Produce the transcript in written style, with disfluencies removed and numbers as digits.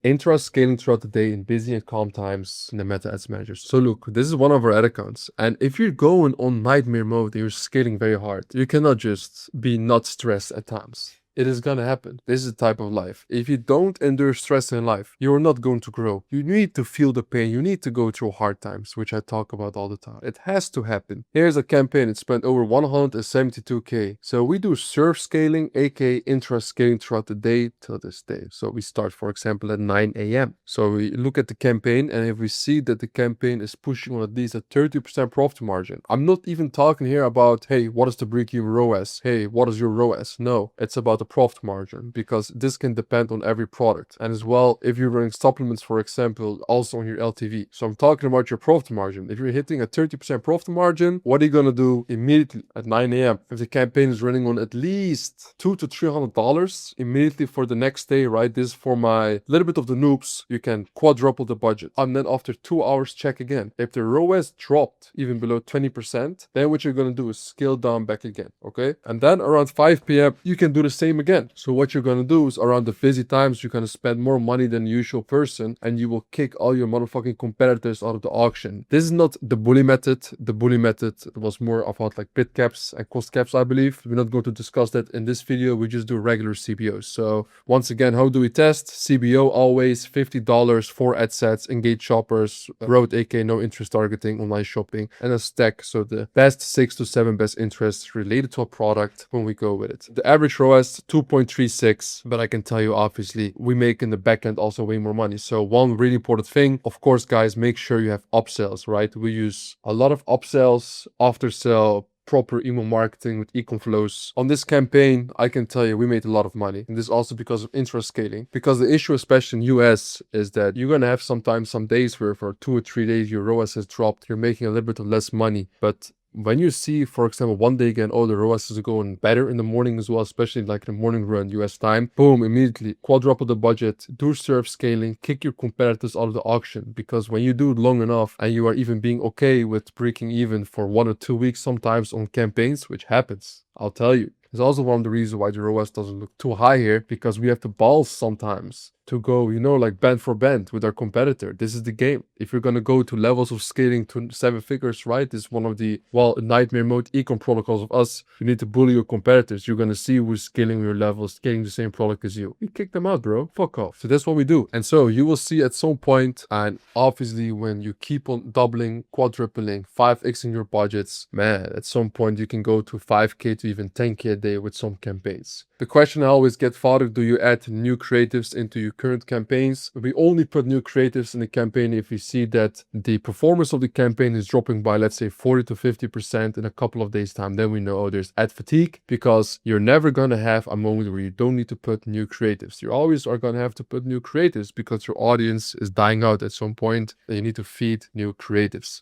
Intra-scaling throughout the day in busy and calm times in the Meta Ads Manager. So look, this is one of our ad accounts. And if you're going on nightmare mode and you're scaling very hard, you cannot just be not stressed at times. It is gonna happen. This is the type of life. If you don't endure stress in life, you are not going to grow. You need to feel the pain. You need to go through hard times, which I talk about all the time. It has to happen. Here's a campaign. It spent over 172K. So we do surf scaling, aka intra scaling throughout the day till this day. So we start, for example, at 9 a.m. So we look at the campaign, and if we see that the campaign is pushing on at least a 30% profit margin, I'm not even talking here about, hey, what is the break-even ROAS? Hey, what is your ROAS? No, it's about the profit margin, because this can depend on every product. And as well, if you're running supplements, for example, also on your LTV. So I'm talking about your profit margin. If you're hitting a 30% profit margin, what are you gonna do immediately at 9 a.m.? If the campaign is running on at least $200 to $300 immediately for the next day, right? This is for my little bit of the noobs. You can quadruple the budget. And then after 2 hours, check again. If the ROAS dropped even below 20%, then what you're gonna do is scale down back again, okay? And then around 5 p.m., you can do the same again. So what you're gonna do is around the busy times, you're gonna spend more money than the usual person, and you will kick all your motherfucking competitors out of the auction. This is not the bully method. The bully method was more about like bid caps and cost caps, I believe. We're not going to discuss that in this video. We just do regular CBOs. So once again, how do we test? CBO always $50 for ad sets, engage shoppers, road aka no interest targeting, online shopping, and a stack. So the best 6 to 7 best interests related to a product when we go with it. The average ROAS 2.36, but I can tell you obviously we make in the backend also way more money. So one really important thing, of course, guys, make sure you have upsells, right? We use a lot of upsells, after sale, proper email marketing with ecom flows. On this campaign, I can tell you we made a lot of money. And this is also because of intra scaling. Because the issue, especially in US, is that you're gonna have sometimes some days where for 2 or 3 days your ROAS has dropped. You're making a little bit of less money. But when you see, for example, one day again, oh, the ROAS is going better in the morning as well, especially like the morning run US time, boom, immediately quadruple the budget, do surf scaling, kick your competitors out of the auction. Because when you do it long enough and you are even being okay with breaking even for 1 or 2 weeks sometimes on campaigns, which happens, I'll tell you. It's also one of the reasons why the ROAS doesn't look too high here, because we have the balls sometimes to go, you know, like band for band with our competitor. This is the game. If you're gonna go to levels of scaling to 7 figures, right? This is one of the, well, nightmare mode econ protocols of us. You need to bully your competitors. You're gonna see who's scaling your levels, scaling the same product as you. We kick them out, bro. Fuck off. So that's what we do. And so you will see at some point, and obviously when you keep on doubling, quadrupling, 5xing your budgets, man, at some point you can go to 5K to even 10K a day with some campaigns. The question I always get, Faruk, do you add new creatives into your current campaigns? We only put new creatives in the campaign if we see that the performance of the campaign is dropping by, let's say, 40 to 50% in a couple of days' time. Then we know, oh, there's ad fatigue, because you're never going to have a moment where you don't need to put new creatives. You always are going to have to put new creatives because your audience is dying out at some point and you need to feed new creatives.